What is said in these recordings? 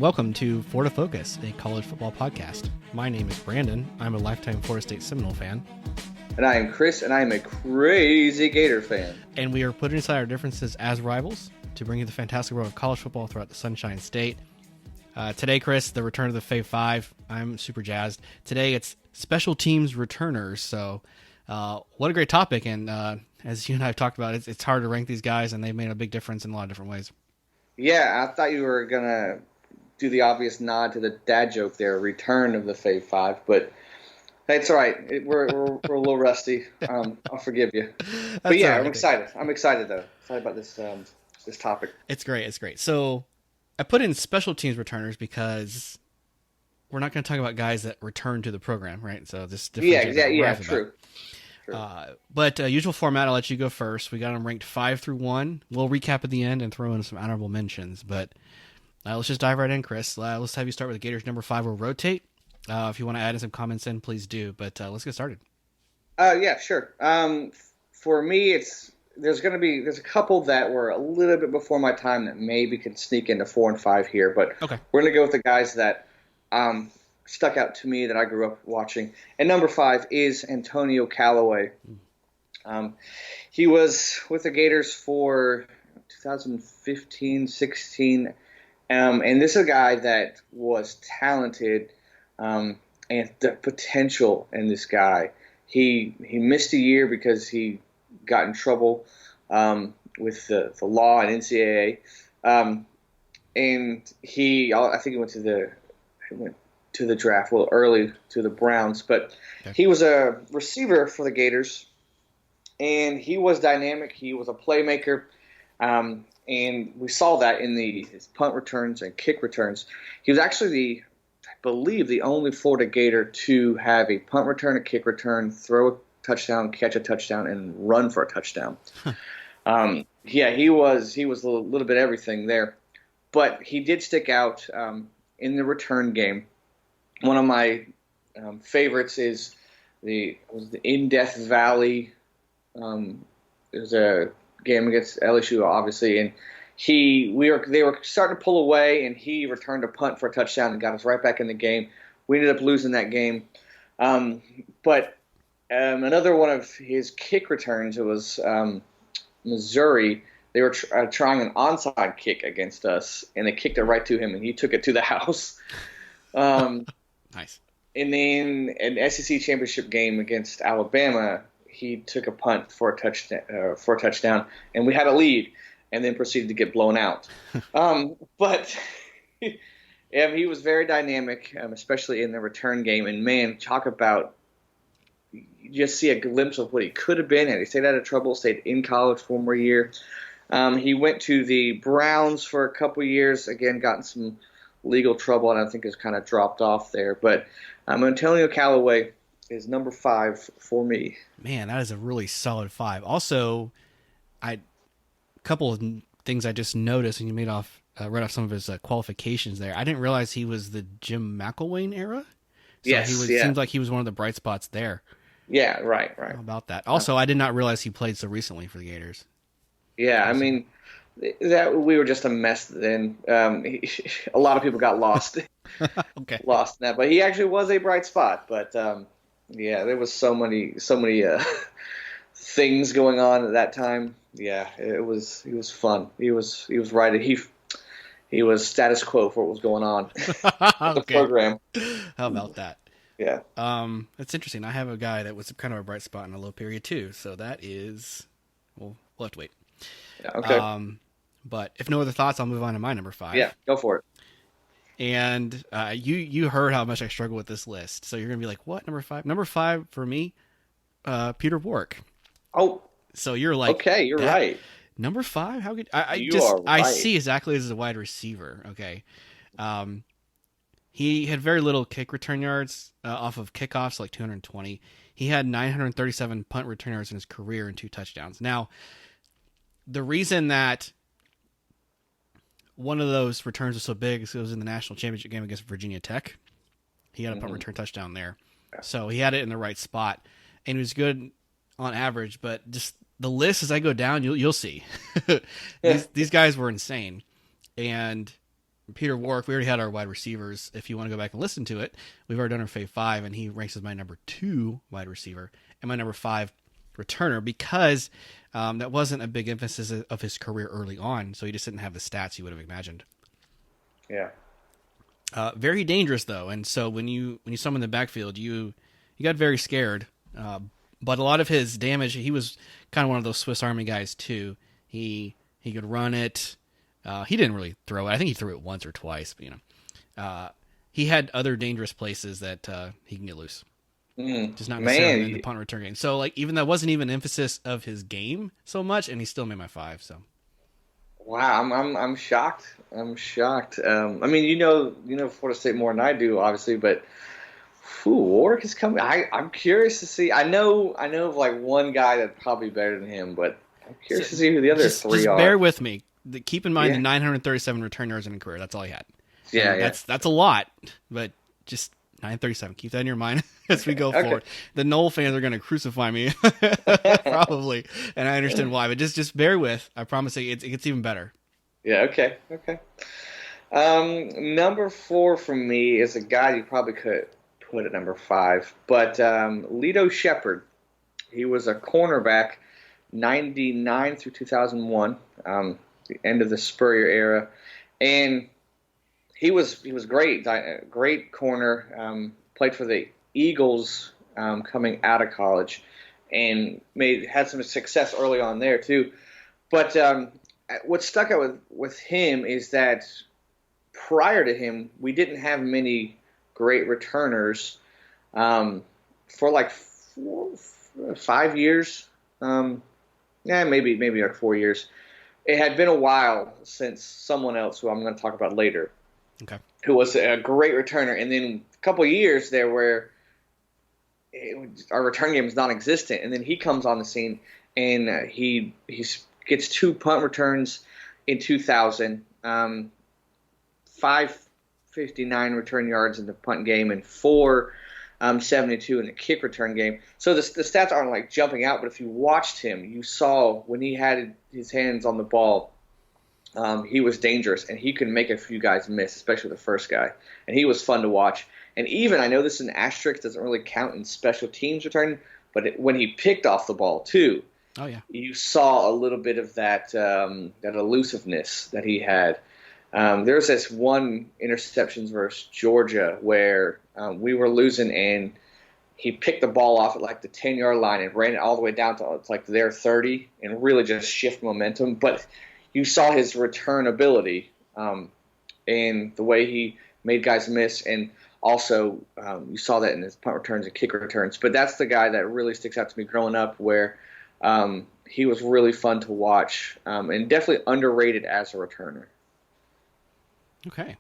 Welcome to Florida Focus, a college football podcast. My name is Brandon. I'm a lifetime Florida State Seminole fan. And I am Chris, and I am a crazy Gator fan. And we are putting aside our differences as rivals to bring you the fantastic world of college football throughout the Sunshine State. Today, Chris, the return of the Fave 5. I'm super jazzed. Today, it's special teams returners. So, what a great topic. And as you and I have talked about, it's hard to rank these guys, and they've made a big difference in a lot of different ways. Yeah, I thought you were going to do the obvious nod to the dad joke there, return of the Fave 5, but that's all right. We're a little rusty. I'll forgive you. But yeah, I'm excited. I'm excited, though. Excited about this topic. It's great. So I put in special teams returners because we're not going to talk about guys that return to the program, right? So this true. But usual format, I'll let you go first. We got them ranked 5 through 1. We'll recap at the end and throw in some honorable mentions. But let's just dive right in, Chris. Let's have you start with the Gators number 5. We'll rotate. If you want to add in some comments in, please do. But let's get started. Yeah, sure. For me, there's a couple that were a little bit before my time that maybe could sneak into 4 and 5 here. But okay, we're going to go with the guys that stuck out to me that I grew up watching. And number 5 is Antonio Callaway. He was with the Gators for 2015, 16. And this is a guy that was talented. And the potential in this guy, he missed a year because he got in trouble with the law and NCAA, and I think he went to the draft early to the Browns, but okay. He was a receiver for the Gators, and he was dynamic. He was a playmaker, and we saw that in his punt returns and kick returns. He was actually I believe the only Florida Gator to have a punt return, a kick return, throw a touchdown, catch a touchdown, and run for a touchdown. He was a little bit everything there, but he did stick out in the return game. One of my favorites is was the in Death Valley. It was a game against LSU, obviously, and they were starting to pull away, and he returned a punt for a touchdown and got us right back in the game. We ended up losing that game. But another one of his kick returns, it was Missouri. They were trying an onside kick against us, and they kicked it right to him, and he took it to the house. Nice. And then an SEC championship game against Alabama, he took a punt for a touchdown, and we had a lead. And then proceeded to get blown out. But he was very dynamic, especially in the return game. And, man, talk about you just see a glimpse of what he could have been. And he stayed out of trouble, stayed in college for 1 more year. He went to the Browns for a couple years, again, got in some legal trouble, and I think has kind of dropped off there. But Antonio Callaway is number 5 for me. Man, that is a really solid 5. Also, couple of things I just noticed, and you read off some of his qualifications there. I didn't realize he was the Jim McElwain era. So yes, seems like he was one of the bright spots there. Yeah, right. How about that? Also, I did not realize he played so recently for the Gators. Yeah, I mean, that we were just a mess then. A lot of people got lost. Okay. Lost in that, but he actually was a bright spot. But there was so many things going on at that time. Yeah, he was fun. He was right. He was status quo for what was going on in the program. How about that? Yeah. It's interesting. I have a guy that was kind of a bright spot in a low period too. So that is, we'll have to wait. Yeah, okay. But if no other thoughts, I'll move on to my number 5. Yeah, go for it. And you heard how much I struggle with this list. So you're gonna be like, what, number 5? Number 5 for me, Peter Warrick. Oh. So you're like, okay, you're right. Number 5? How could I right. see exactly as a wide receiver. Okay. He had very little kick return yards off of kickoffs, like 220. He had 937 punt return yards in his career and 2 touchdowns. Now, the reason that one of those returns was so big is it was in the national championship game against Virginia Tech. He had a punt return touchdown there. So he had it in the right spot, and he was good on average, but just the list as I go down, you'll see. These guys were insane. And Peter Warwick, we already had our wide receivers. If you want to go back and listen to it, we've already done our Fave 5, and he ranks as my number 2 wide receiver and my number 5 returner because that wasn't a big emphasis of his career early on, so he just didn't have the stats you would have imagined. Yeah. Very dangerous, though, and so when you saw him in the backfield, you got very scared. But a lot of his damage, he was kind of one of those Swiss Army guys, too. He could run it. He didn't really throw it. I think he threw it once or twice, but, he had other dangerous places that he can get loose. Just not necessarily in the punt return game. So, like, even that wasn't even emphasis of his game so much, and he still made my 5. So, wow, I'm shocked. I'm shocked. I mean, you know Florida State more than I do, obviously, but Warwick is coming. I'm curious to see. I know of like one guy that's probably better than him, but I'm curious to see who the other three are. Bear with me. Keep in mind the 937 return yards in a career. That's all he had. Yeah. That's a lot, but just 937. Keep that in your mind as we go forward. The Knoll fans are going to crucify me, probably, and I understand why. But just bear with. I promise you, it gets even better. Yeah. Okay. Number 4 for me is a guy you probably could put at number 5, but Lito Shepherd. He was a cornerback, 99 through 2001, the end of the Spurrier era, and he was great corner. Played for the Eagles coming out of college, and had some success early on there too. But what stuck out with him is that prior to him, we didn't have many great returners for like 5 years. Maybe like 4 years. It had been a while since someone else, who I'm going to talk about later, who was a great returner. And then a couple of years there where our return game is non-existent. And then he comes on the scene, and he gets 2 punt returns in 2000, 559 return yards in the punt game, and 472 in the kick return game. So the stats aren't like jumping out, but if you watched him, you saw when he had his hands on the ball, he was dangerous, and he could make a few guys miss, especially the first guy. And he was fun to watch. And even, I know this is an asterisk, doesn't really count in special teams return, but when he picked off the ball too, you saw a little bit of that elusiveness that he had. There's this one interceptions versus Georgia where we were losing, and he picked the ball off at like the 10-yard line and ran it all the way down to like their 30 and really just shift momentum. But you saw his return ability and the way he made guys miss, and also you saw that in his punt returns and kick returns. But that's the guy that really sticks out to me growing up, where he was really fun to watch and definitely underrated as a returner. Okay.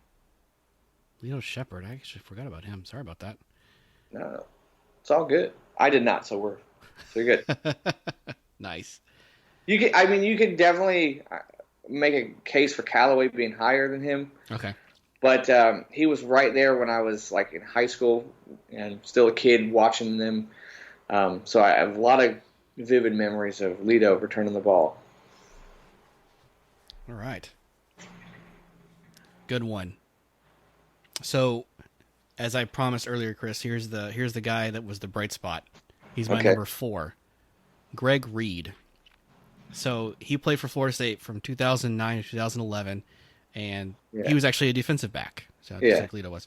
Lito Shepherd. I actually forgot about him. Sorry about that. No, it's all good. I did not, so you're good. Nice. You could definitely make a case for Callaway being higher than him. Okay. But he was right there when I was like in high school and still a kid watching them. So I have a lot of vivid memories of Lito returning the ball. All right. Good one. So, as I promised earlier, Chris, here's the guy that was the bright spot. He's my number 4, Greg Reed. So he played for Florida State from 2009 to 2011, and he was actually a defensive back, so just like Lito was.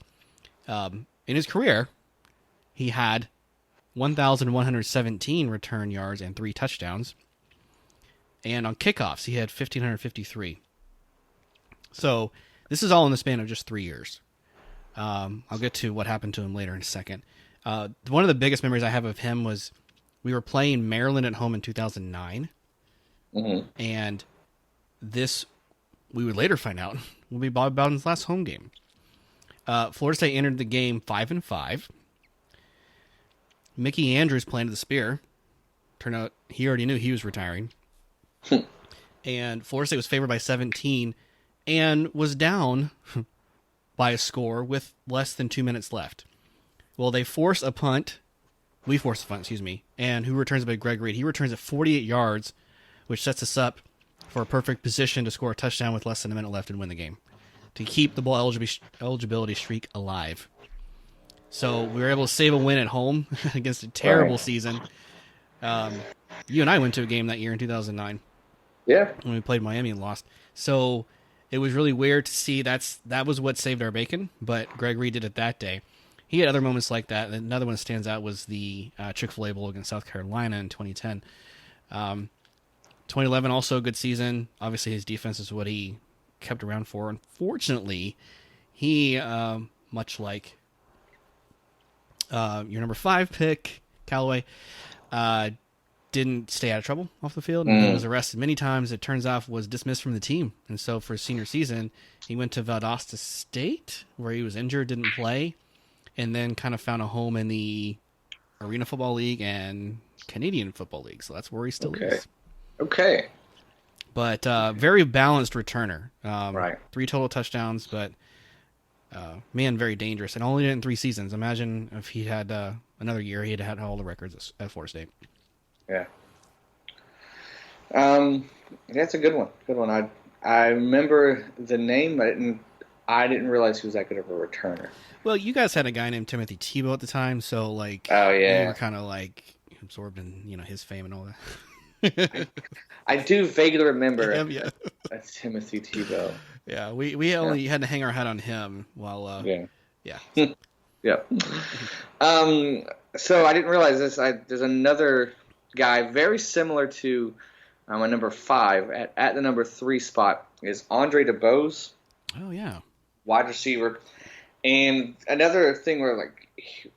In his career, he had 1,117 return yards and 3 touchdowns, and on kickoffs, he had 1,553. So this is all in the span of just 3 years. I'll get to what happened to him later in a second. One of the biggest memories I have of him was we were playing Maryland at home in 2009. Mm-hmm. And this, we would later find out, will be Bob Bowden's last home game. Florida State entered the game 5-5. Mickey Andrews planted the spear. Turned out he already knew he was retiring. And Florida State was favored by 17 and was down by a score with less than 2 minutes left. Well, they force a punt. We force a punt, excuse me. And who returns it by Greg Reed? He returns at 48 yards, which sets us up for a perfect position to score a touchdown with less than a minute left and win the game. to keep the bowl eligibility streak alive. So we were able to save a win at home against a terrible season. You and I went to a game that year in 2009. Yeah. When we played Miami and lost. So it was really weird to see that was what saved our bacon, but Greg Reed did it that day. He had other moments like that. Another one that stands out was the Chick-fil-A Bowl against South Carolina in 2010. 2011, also a good season. Obviously, his defense is what he kept around for. Unfortunately, he, much like your number 5 pick, Callaway, didn't stay out of trouble off the field. He was arrested many times. It turns out was dismissed from the team. And so for his senior season, he went to Valdosta State, where he was injured, didn't play, and then kind of found a home in the Arena Football League and Canadian Football League. So that's where he still is. Okay. But very balanced returner. Right. 3 total touchdowns, but man, very dangerous. And only did it in 3 seasons. Imagine if he had another year, he'd had all the records at Florida State. Yeah. That's a good one. Good one. I remember the name, but I didn't realize he was that good of a returner. Well, you guys had a guy named Timothy Tebow at the time, so like, oh yeah, you were kind of like absorbed in his fame and all that. I do vaguely remember yeah. a Timothy Tebow. Yeah, we only had to hang our hat on him while yeah. Yeah. So I didn't realize this. There's another guy very similar to my number 5 at the number 3 spot is Andre DeBose. Oh yeah, wide receiver. And another thing where like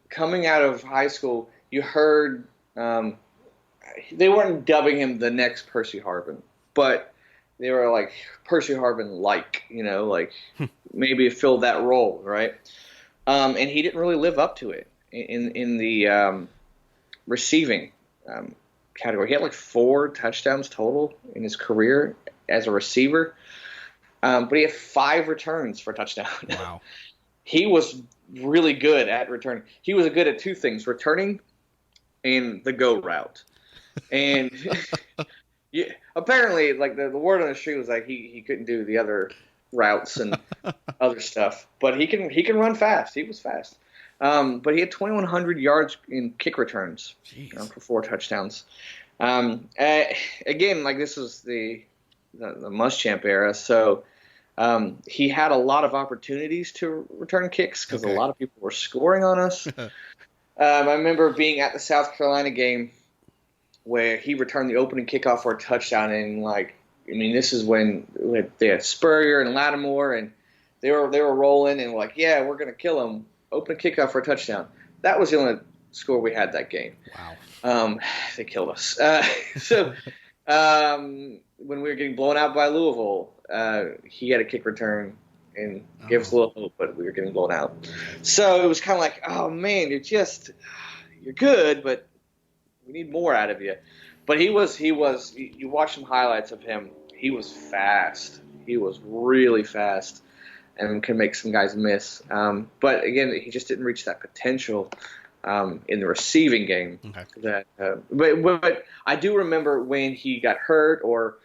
coming out of high school, you heard they weren't dubbing him the next Percy Harvin, but they were like Percy Harvin like maybe filled that role, right? And he didn't really live up to it in the receiving category. He had like 4 touchdowns total in his career as a receiver, but he had 5 returns for a touchdown. Wow. He was really good at returning. He was good at 2 things: returning and the go route. And apparently, like the word on the street was like he couldn't do the other routes and other stuff, but he can run fast. He was fast. But he had 2,100 yards in kick returns for 4 touchdowns. Again, like this was the Muschamp era, so he had a lot of opportunities to return kicks because a lot of people were scoring on us. I remember being at the South Carolina game where he returned the opening kickoff for a touchdown, and this is when they had Spurrier and Lattimore, and they were rolling, and yeah, we're gonna kill him. Open kickoff for a touchdown. That was the only score we had that game. Wow. They killed us. So when we were getting blown out by Louisville, he had a kick return and gave us a little hope, but we were getting blown out. So it was kind of like, oh man, you're good, but we need more out of you. But he was. You watch some highlights of him. He was fast. He was really fast, and can make some guys miss. But again, he just didn't reach that potential in the receiving game. Okay. But I do remember when he got hurt or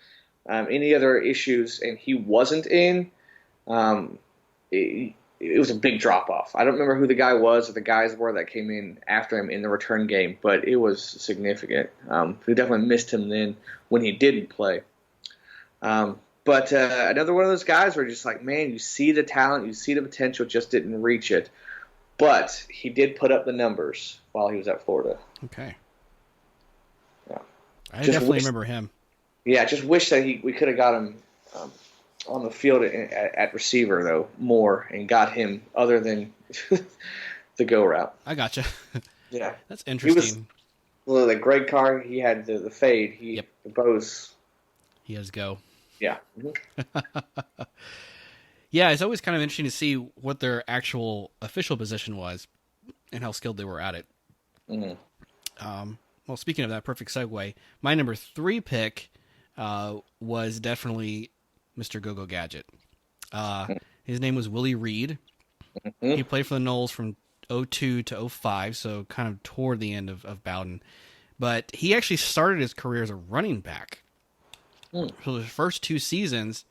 any other issues, and he wasn't in. It was a big drop off. I don't remember who the guy was or the guys were that came in after him in the return game, but it was significant. We definitely missed him then when he didn't play. But another one of those guys where just like, man, you see the talent, you see the potential, just didn't reach it. But he did put up the numbers while he was at Florida. Okay. Yeah. I definitely remember him. Yeah, just wish that we could have got him on the field at receiver, though, more, and got him other than the go route. I gotcha. Yeah. That's interesting. The Greg Carr, he had the fade. The Bose. He has go. Yeah. Mm-hmm. Yeah, it's always kind of interesting to see what their actual official position was and how skilled they were at it. Mm-hmm. Well, speaking of that, perfect segue. My number 3 pick was definitely Mr. Go-Go Gadget. His name was Willie Reed. Mm-hmm. He played for the Noles from 2002 to 2005, so kind of toward the end of Bowden. But he actually started his career as a running back. So his first 2 seasons,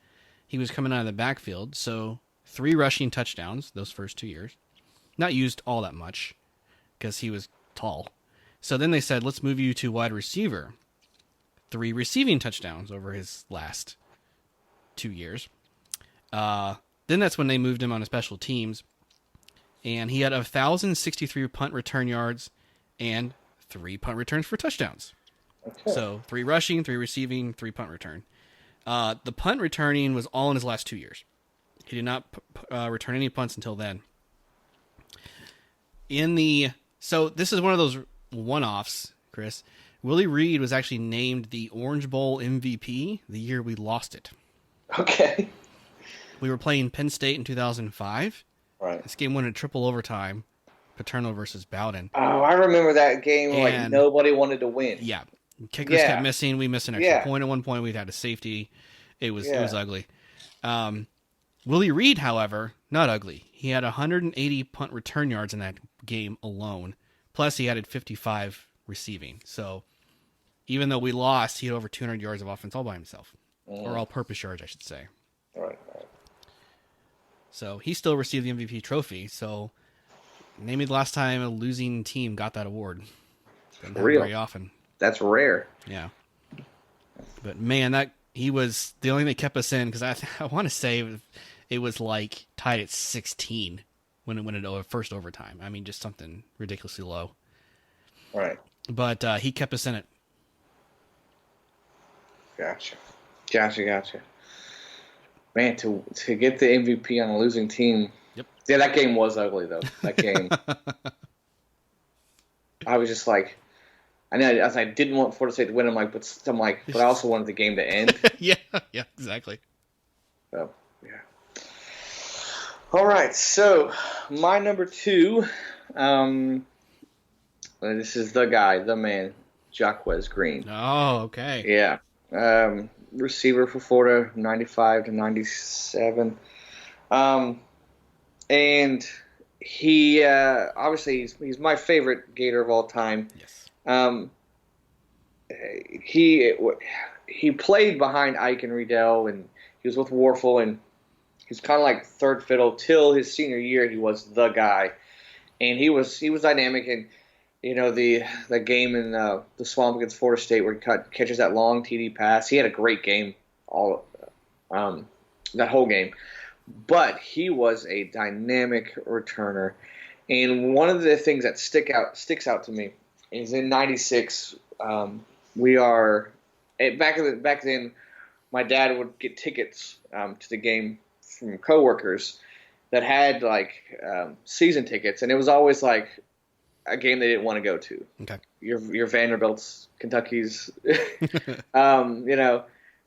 he was coming out of the backfield. So 3 rushing touchdowns those first 2 years. Not used all that much because he was tall. So then they said, let's move you to wide receiver. 3 receiving touchdowns over his last 2 years. Then that's when they moved him on to special teams. And he had 1,063 punt return yards and 3 punt returns for touchdowns. Okay. So 3 rushing, 3 receiving, 3 punt return. The punt returning was all in his last 2 years. He did not return any punts until then. So this is one of those one-offs, Chris. Willie Reed was actually named the Orange Bowl MVP the year we lost it. Okay. We were playing Penn State in 2005. Right. This game went in triple overtime, Paterno versus Bowden. Oh, I remember that game. Like nobody wanted to win. Yeah. Kickers kept missing. We missed an extra point at one point. We had a safety. It was ugly. Willie Reed, however, not ugly. He had 180 punt return yards in that game alone. Plus, he added 55 receiving. So, even though we lost, he had over 200 yards of offense all by himself. Or all-purpose yards, I should say. Right. So, he still received the MVP trophy. So, name me the last time a losing team got that award. Doesn't happen very often. That's rare. Yeah. But, man, he was the only thing that kept us in, because I want to say it was like tied at 16 when it went into first overtime. I mean, just something ridiculously low. Right. But he kept us in it. Gotcha. Man, to get the MVP on a losing team. Yep. Yeah, that game was ugly, though. That game. I was just like, I didn't want Florida State to win. But I also wanted the game to end. Yeah, exactly. So, yeah. All right, so my number 2, this is the guy, the man, Jacquez Green. Oh, okay. Yeah. Receiver for Florida, 95 to 97. And he, obviously, he's my favorite Gator of all time. Yes. He played behind Ike and Riedel, and he was with Warfel, and he's kind of like third fiddle till his senior year. He was the guy, and he was dynamic. And the game in the Swamp against Florida State where he catches that long TD pass. He had a great game that whole game, but he was a dynamic returner. And one of the things that sticks out to me is in '96. We are back then. My dad would get tickets to the game from coworkers that had season tickets, and it was always like a game they didn't want to go to. Okay. Your Vanderbilt's, Kentucky's,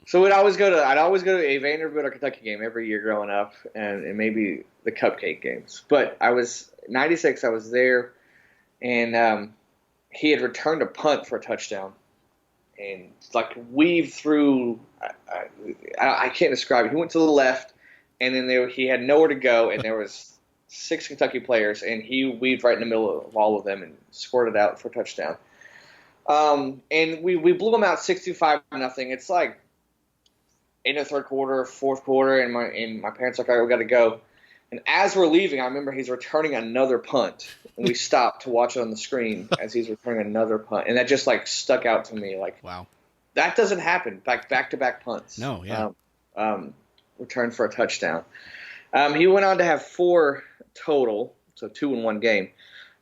So I'd always go to a Vanderbilt or Kentucky game every year growing up, and maybe the cupcake games. But '96. I was there, and he had returned a punt for a touchdown, and weaved through. I can't describe it. He went to the left, and then he had nowhere to go, and there was 6 Kentucky players, and he weaved right in the middle of all of them and squirted out for a touchdown. And we blew them out 65-0. It's like in the third quarter, fourth quarter, and my parents are like, all right, we got to go. And as we're leaving, I remember he's returning another punt, and we stopped to watch it on the screen as he's returning another punt, and that just stuck out to me. Wow, that doesn't happen. Back-to-back punts. No, yeah. Return for a touchdown. He went on to have 4 total, so 2 in one game,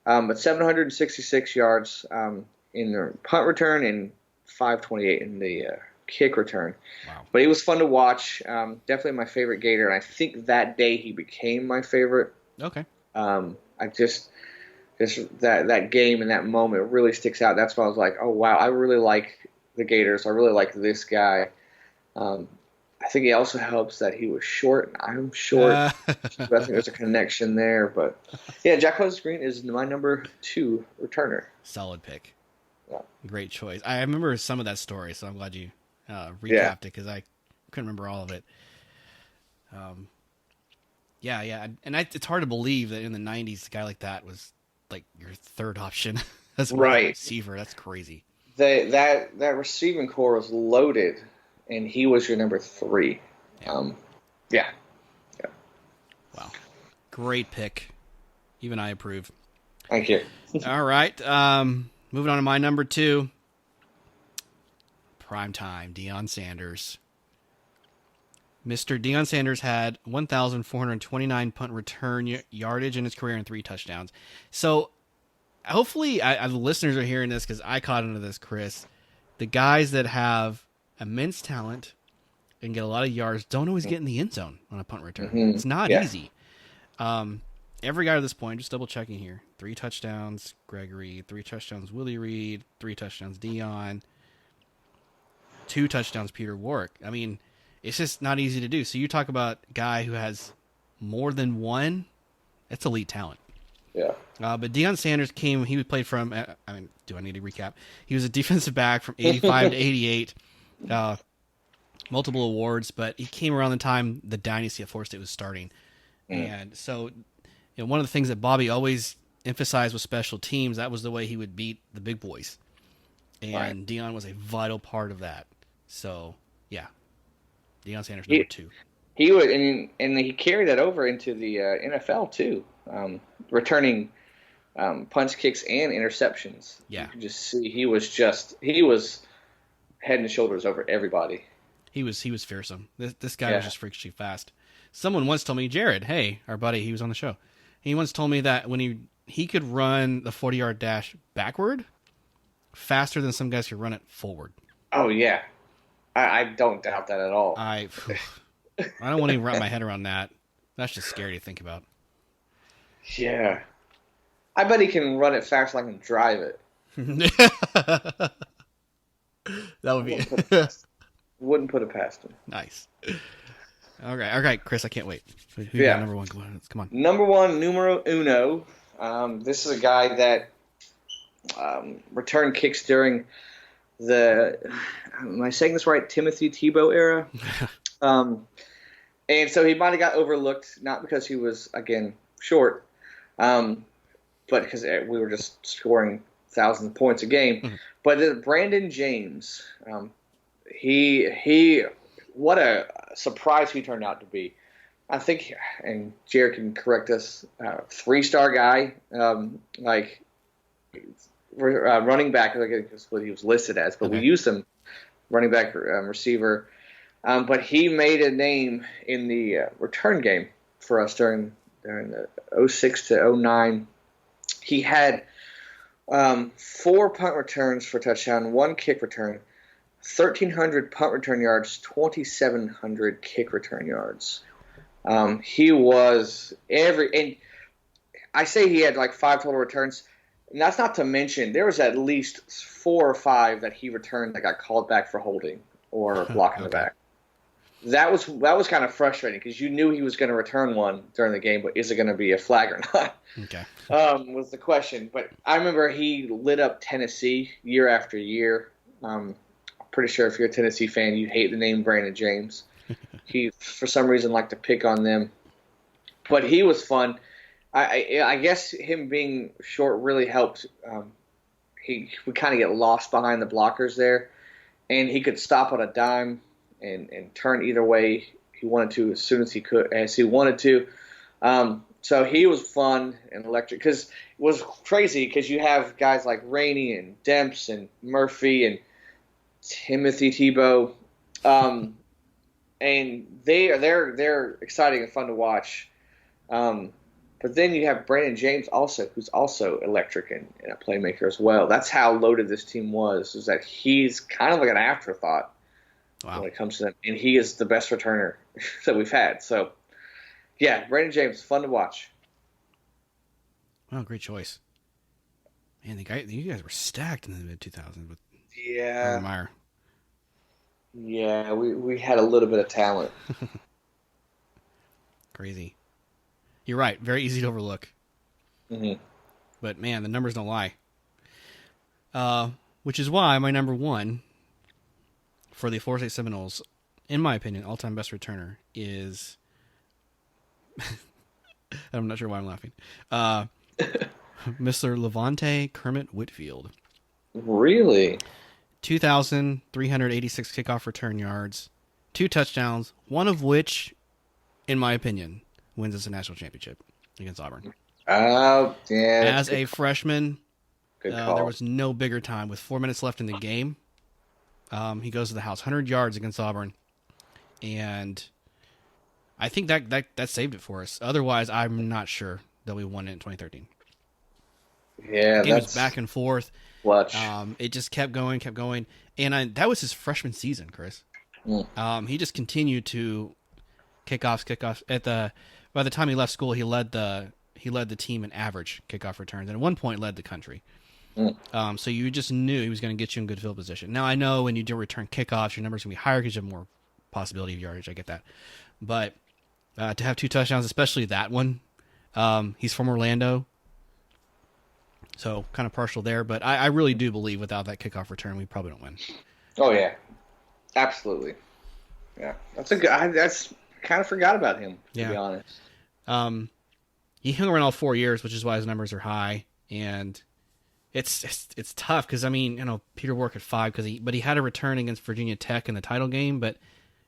but 766 yards in the punt return and 528 in the kick return. Wow. But he was fun to watch. Definitely my favorite Gator, and I think that day he became my favorite. Okay. I just that game and that moment really sticks out. That's why I was like, oh wow, I really like the Gators. I really like this guy. I think it also helps that he was short and I'm short. I think there's a connection there. But yeah, Jacquez Green is my number 2 returner. Solid pick. Yeah. Great choice. I remember some of that story, so I'm glad you recapped it because I couldn't remember all of it. Yeah. And it's hard to believe that in the 90s, a guy like that was like your third option as a receiver. That's crazy. That receiving core was loaded. And he was your number 3. Yeah. Yeah. Wow. Great pick. Even I approve. Thank you. All right. Moving on to my number 2. Primetime, Deion Sanders. Mr. Deion Sanders had 1,429 punt return yardage in his career and 3 touchdowns. So hopefully the listeners are hearing this because I caught into this, Chris. The guys that have immense talent and get a lot of yards don't always get in the end zone on a punt return. Mm-hmm. It's not easy. Every guy to this point, just double checking here. 3 touchdowns, Gregory. 3 touchdowns, Willie Reed. 3 touchdowns, Deion. 2 touchdowns, Peter Warwick. I mean, it's just not easy to do. So you talk about a guy who has more than one, that's elite talent. Yeah. But Deion Sanders he played from, do I need to recap? He was a defensive back from 85 to 88. Multiple awards, but he came around the time the dynasty at Florida State was starting. And so, one of the things that Bobby always emphasized with special teams, that was the way he would beat the big boys. And Deion was a vital part of that. So, yeah. Deion Sanders, number 2. He would, and he carried that over into the NFL too, returning punch kicks and interceptions. Yeah, you could just see he was head and shoulders over everybody. He was fearsome. This guy was just freakishly fast. Someone once told me, Jared, hey, our buddy, he was on the show. He once told me that when he could run the 40-yard dash backward faster than some guys could run it forward. Oh yeah, I don't doubt that at all. I don't want to even wrap my head around that. That's just scary to think about. Yeah. I bet he can run it fast like I can drive it. That would be... Wouldn't put it past him. Nice. All right, Chris, I can't wait. Who you got number 1? Come on. Number 1, numero uno. This is a guy that returned kicks during the... Am I saying this right? Timothy Tebow era? And so he might have got overlooked, not because he was, again, short, but because we were just scoring thousands of points a game. Mm-hmm. But Brandon James, he what a surprise he turned out to be. I think, and Jared can correct us, 3-star guy, running back, that's what he was listed as, but we used him, running back, receiver. But he made a name in the return game for us during the 06 to 09. He had 4 punt returns for touchdown, 1 kick return, 1,300 punt return yards, 2,700 kick return yards. He was and I say he had like 5 total returns. And that's not to mention there was at least 4 or 5 that he returned that got called back for holding or blocking the back. That was kind of frustrating because you knew he was going to return one during the game, but is it going to be a flag or not? Okay. Was the question. But I remember he lit up Tennessee year after year. I'm pretty sure if you're a Tennessee fan, you hate the name Brandon James. He, for some reason, liked to pick on them. But he was fun. I guess him being short really helped. He would kind of get lost behind the blockers there, and he could stop on a dime and turn either way he wanted to as soon as he wanted to. So he was fun and electric because it was crazy because you have guys like Rainey and Demps and Murphy and Timothy Tebow, and they're exciting and fun to watch. But then you have Brandon James also, who's also electric and a playmaker as well. That's how loaded this team was, is that he's kind of like an afterthought when it comes to them. And he is the best returner that we've had. So, yeah, Brandon James, fun to watch. Wow, great choice. Man, you guys were stacked in the mid-2000s with Urban Meyer. Yeah, we had a little bit of talent. Crazy. You're right. Very easy to overlook. Mm-hmm. But, man, the numbers don't lie. Which is why my number 1 for the Florida State Seminoles, in my opinion, all-time best returner is... I'm not sure why I'm laughing. Mr. Levante Kermit Whitfield. Really? 2,386 kickoff return yards, 2 touchdowns, one of which, in my opinion, wins us a national championship against Auburn. Oh, yeah. As a freshman, Good call. there was no bigger time. With 4 minutes left in the game, he goes to the house, 100 yards against Auburn, and I think that saved it for us. Otherwise, I'm not sure that we won it in 2013. Yeah, the game was back and forth. Clutch. It just kept going, and that was his freshman season, Chris. He just continued to kickoffs. By the time he left school, he led the team in average kickoff returns, and at one point led the country. So you just knew he was going to get you in good field position. Now I know when you do return kickoffs, your numbers going to be higher because you have more possibility of yardage. I get that, but to have 2 touchdowns, especially that one, he's from Orlando, so kind of partial there. But I really do believe without that kickoff return, we probably don't win. Oh yeah, absolutely. Yeah, that's kind of forgot about him, to be honest. He hung around all 4 years, which is why his numbers are high, and it's tough because Peter Warrick at 5 but he had a return against Virginia Tech in the title game, but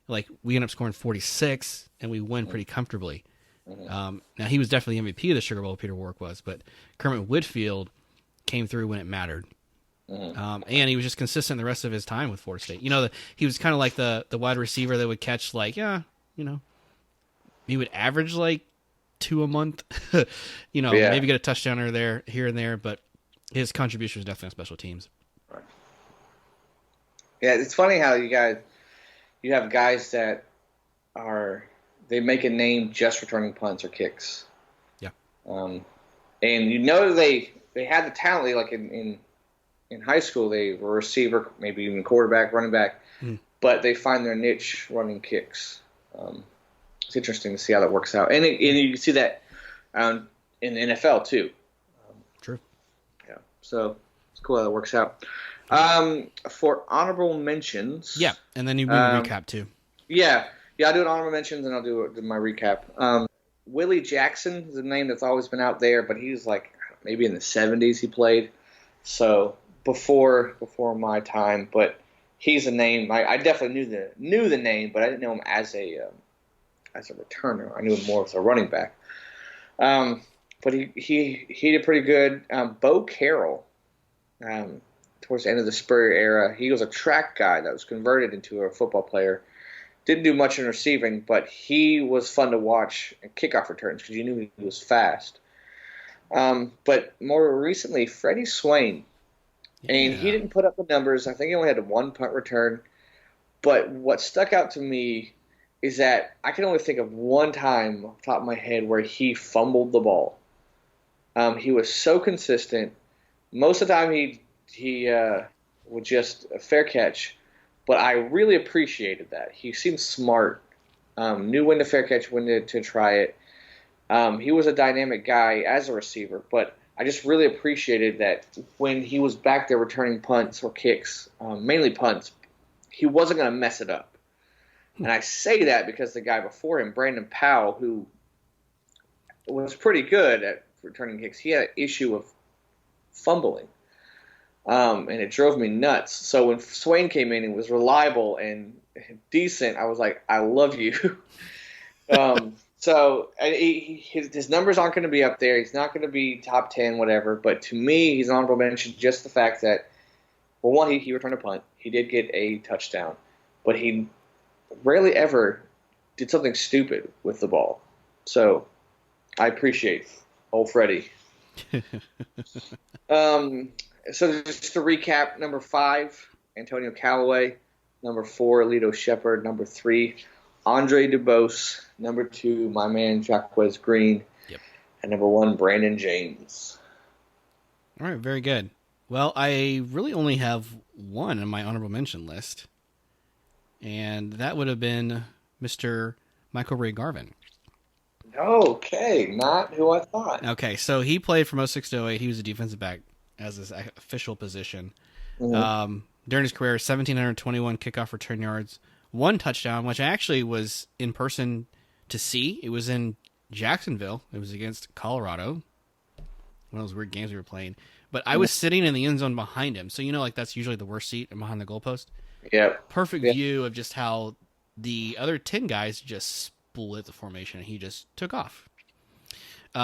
like we ended up scoring 46 and we win pretty comfortably. Now he was definitely the MVP of the Sugar Bowl, Peter Warrick was, but Kermit Whitfield came through when it mattered. And he was just consistent the rest of his time with Florida State. He was kind of like the wide receiver that would catch he would average like 2 a month, maybe get a touchdown here and there, but his contribution was definitely on special teams. Right. Yeah, it's funny how you have guys that they make a name just returning punts or kicks. Yeah. And they had the talent, like in high school, they were a receiver, maybe even quarterback, running back, but they find their niche running kicks. It's interesting to see how that works out. And you can see that in the NFL, too. True. Yeah. So it's cool how that works out. For honorable mentions. Yeah, and then you recap, too. Yeah. Yeah, I'll do an honorable mentions, and I'll do my recap. Willie Jackson is a name that's always been out there, but he was like maybe in the 70s he played. So before my time, but he's a name. I definitely knew the name, but I didn't know him as a returner. I knew him more as a running back. But he did pretty good. Bo Carroll, towards the end of the Spurrier era, he was a track guy that was converted into a football player. Didn't do much in receiving, but he was fun to watch in kickoff returns because you knew he was fast. But more recently, Freddie Swain. And he didn't put up the numbers. I think he only had 1 punt return. But what stuck out to me is that I can only think of one time off the top of my head where he fumbled the ball. He was so consistent. Most of the time he would just a fair catch. But I really appreciated that. He seemed smart, knew when to fair catch, when to try it. He was a dynamic guy as a receiver, but I just really appreciated that when he was back there returning punts or kicks, mainly punts, he wasn't going to mess it up. And I say that because the guy before him, Brandon Powell, who was pretty good at returning kicks, he had an issue of fumbling. And it drove me nuts. So when Swain came in and was reliable and decent, I was like, I love you. So his numbers aren't going to be up there. He's not going to be top 10, whatever. But to me, he's an honorable mention just the fact that, well, one, he returned a punt. He did get a touchdown. But he rarely ever did something stupid with the ball. So I appreciate old Freddie. So just to recap, number 5, Antonio Callaway. Number 4, Lito Shepherd. Number 3, Andre DuBose. Number 2, my man Jacquez Green. Yep. And number 1, Brandon James. All right, very good. Well, I really only have one on my honorable mention list, and that would have been Mr. Michael Ray Garvin. Okay, not who I thought. Okay, so he played from 06 to 08. He was a defensive back as his official position. Mm-hmm. During his career, 1,721 kickoff return yards, 1 touchdown, which I actually was in person to see. It was in Jacksonville. It was against Colorado. One of those weird games we were playing. But I was sitting in the end zone behind him. So, that's usually the worst seat behind the goalpost. Yeah. Perfect view of just how the other 10 guys just bullet the formation, and he just took off.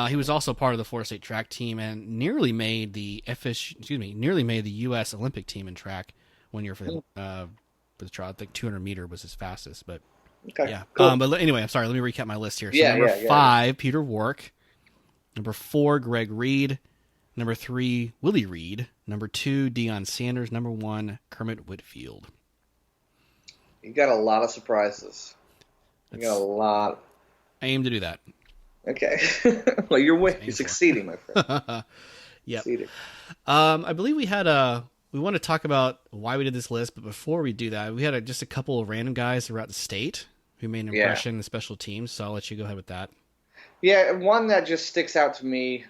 He was also part of the Florida State track team and nearly made the U.S. Olympic team in track 1 year for the trial. I think 200 meter was his fastest, but okay, yeah. cool. But anyway, I'm sorry. Let me recap my list here. So Yeah, number yeah, 5, Peter Warwick. Number 4, Greg Reed. Number 3, Willie Reed. Number 2, Deion Sanders. Number 1, Kermit Whitfield. You got a lot of surprises. You got a lot. I aim to do that. Okay. Well, you're succeeding, my friend. Yep. Succeeding. I believe we want to talk about why we did this list, but before we do that, we had just a couple of random guys throughout the state who made an impression in the special teams, so I'll let you go ahead with that. Yeah, one that just sticks out to me,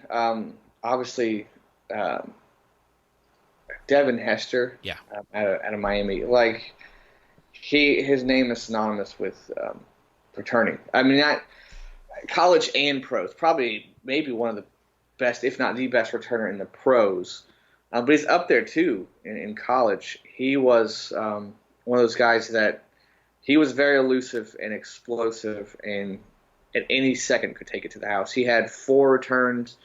obviously, Devin Hester. Yeah. Out of Miami. Like, his name is synonymous with returning. I mean, not college and pros. Maybe one of the best, if not the best returner in the pros. But he's up there, too, in college. He was one of those guys that he was very elusive and explosive, and at any second could take it to the house. He had 4 returns,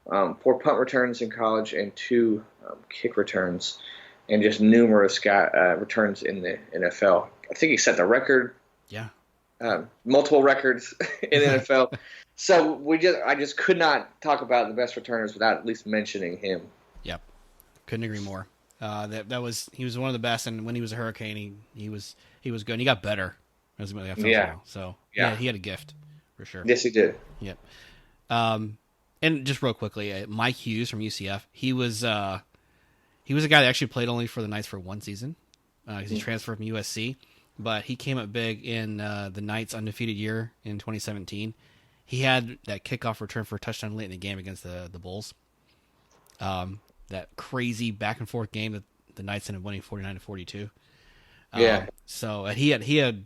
4 punt returns in college, and 2 kick returns, and just numerous returns in the NFL. I think he set the record. Yeah. Multiple records in the NFL. So I just could not talk about the best returners without at least mentioning him. Yep. Couldn't agree more. He was one of the best, and when he was a Hurricane, he was good. And he got better as well. So yeah, he had a gift for sure. Yes, he did. Yep. And just real quickly, Mike Hughes from UCF. He was a guy that actually played only for the Knights for 1 season because he transferred from USC. But he came up big in the Knights' undefeated year in 2017. He had that kickoff return for a touchdown late in the game against the Bulls. That crazy back and forth game that the Knights ended up winning 49-42. Yeah. So he had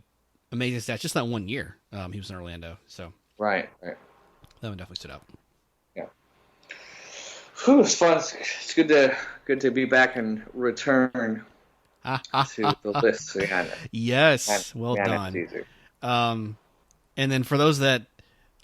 amazing stats just that 1 year. He was in Orlando. So right. That one definitely stood out. Yeah. Whew, it's fun. It's good to be back and return to the list. Yes, well done. And then for those that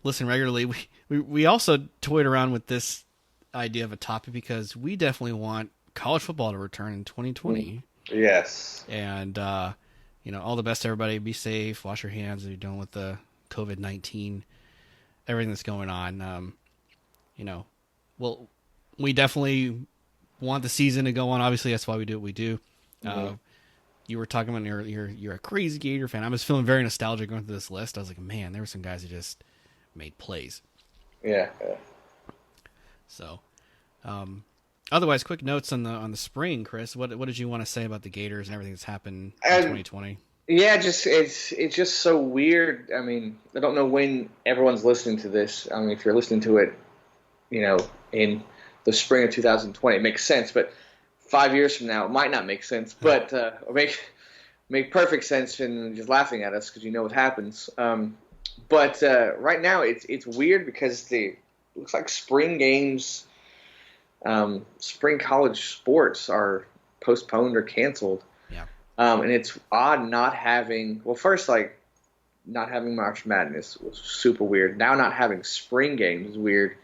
listen regularly, we also toyed around with this idea of a topic because we definitely want college football to return in 2020. Yes. And all the best to everybody. Be safe. Wash your hands as you're dealing with the COVID-19, everything that's going on. Well, we definitely want the season to go on. Obviously, that's why we do what we do. You were talking about you're a crazy Gator fan. I was feeling very nostalgic going through this list. I was like, man, there were some guys who just made plays. Yeah. So, otherwise, quick notes on the spring, Chris. What did you want to say about the Gators and everything that's happened in 2020? Yeah, it's just so weird. I mean, I don't know when everyone's listening to this. I mean, if you're listening to it, in the spring of 2020, it makes sense. But 5 years from now, it might not make sense, but make perfect sense and just laughing at us because you know what happens. But right now, it's weird because it looks like spring games, spring college sports are postponed or canceled. Yeah. And it's odd not having. Well, first, not having March Madness was super weird. Now not having spring games is weird.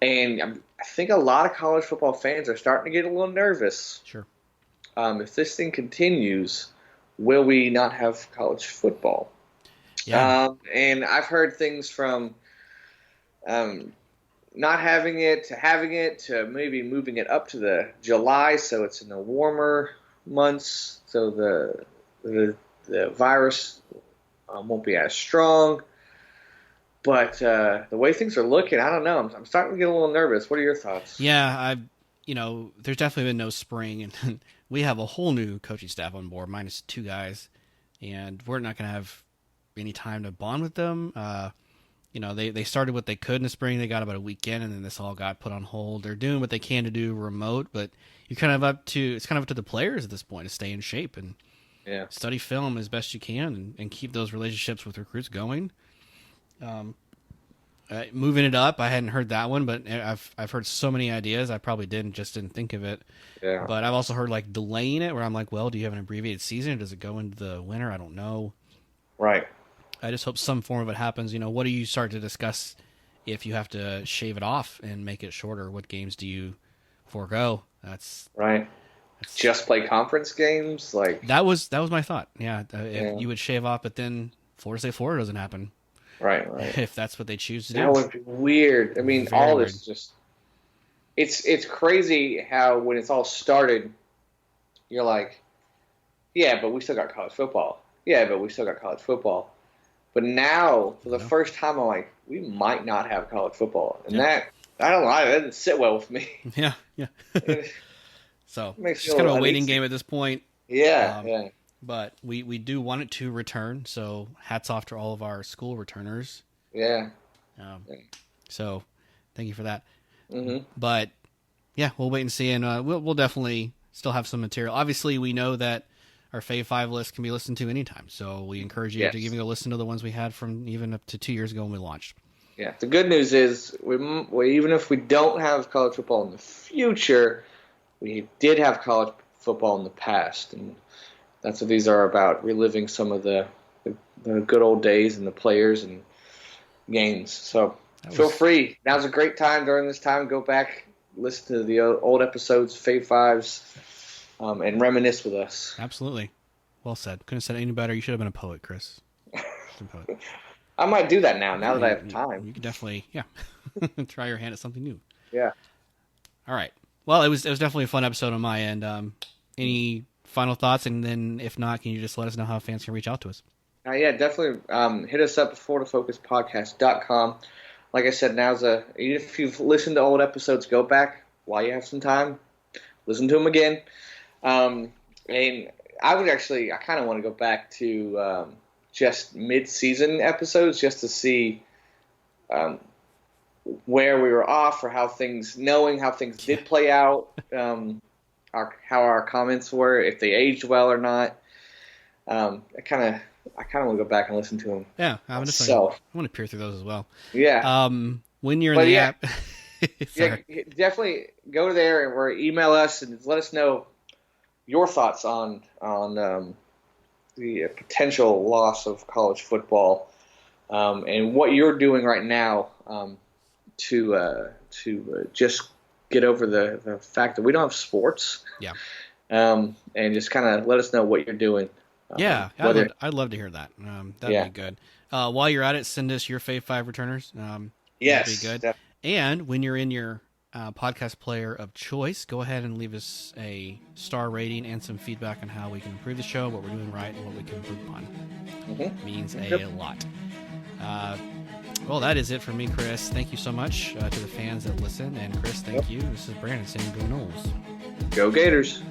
And I think a lot of college football fans are starting to get a little nervous. Sure. If this thing continues, will we not have college football? Yeah. And I've heard things from not having it to maybe moving it up to the July so it's in the warmer months so the virus won't be as strong. But the way things are looking, I don't know. I'm starting to get a little nervous. What are your thoughts? Yeah, there's definitely been no spring, and we have a whole new coaching staff on board, minus 2 guys, and we're not going to have any time to bond with them. They started what they could in the spring. They got about a weekend, and then this all got put on hold. They're doing what they can to do remote, but it's kind of up to the players at this point to stay in shape and study film as best you can and keep those relationships with recruits going. Moving it up, I hadn't heard that one, but I've heard so many ideas. I probably didn't think of it. Yeah. But I've also heard delaying it, where I'm like, well, do you have an abbreviated season? Does it go into the winter? I don't know. Right. I just hope some form of it happens. What do you start to discuss if you have to shave it off and make it shorter? What games do you forego? That's right. Just play conference games, like that was my thought. Yeah, if you would shave off, but then Florida doesn't happen. Right. If that's what they choose to do, that would be weird. I mean, Very all weird. this just it's crazy how when it's all started, you're like, yeah, but we still got college football. Yeah, but we still got college football. But now, for the first time, I'm like, we might not have college football, and that I don't know, that didn't sit well with me. Yeah. So Makes it's just kind of a waiting game at this point. Yeah. But we do want it to return, so hats off to all of our school returners. Yeah. So thank you for that. Mm-hmm. But yeah, we'll wait and see, and we'll definitely still have some material. Obviously, we know that our Fave 5 list can be listened to anytime, so we encourage you to give a listen to the ones we had from even up to 2 years ago when we launched. Yeah, the good news is, we even if we don't have college football in the future, we did have college football in the past, and that's what these are about, reliving some of the good old days and the players and games. So feel free. Now's a great time during this time. Go back, listen to the old episodes, Fave 5s, and reminisce with us. Absolutely. Well said. Couldn't have said it any better. You should have been a poet, Chris. I might do that now that I have time. You could definitely, try your hand at something new. Yeah. All right. Well, it was definitely a fun episode on my end. Any final thoughts? And then if not, can you just let us know how fans can reach out to us? Yeah, definitely hit us up at FloridaFocusPodcast.com. Like I said, even if you've listened to old episodes, go back while you have some time. Listen to them again. And I kind of want to go back to just mid-season episodes just to see where we were off, or how things did play out, how our comments were, if they aged well or not. I kind of want to go back and listen to them. Yeah, I want to peer through those as well. Yeah. When you're in the app, definitely go there or email us and let us know your thoughts on the potential loss of college football, and what you're doing right now to just get over the fact that we don't have sports. Yeah. And just kind of let us know what you're doing. I'd love to hear that. That'd be good. While you're at it, send us your Fave 5 returners. Yes. That'd be good. Definitely. And when you're in your podcast player of choice, go ahead and leave us a star rating and some feedback on how we can improve the show, what we're doing right, and what we can improve upon. It means a lot. Well, that is it for me, Chris. Thank you so much to the fans that listen. And Chris, thank you. This is Brandon saying go Knowles. Go Gators.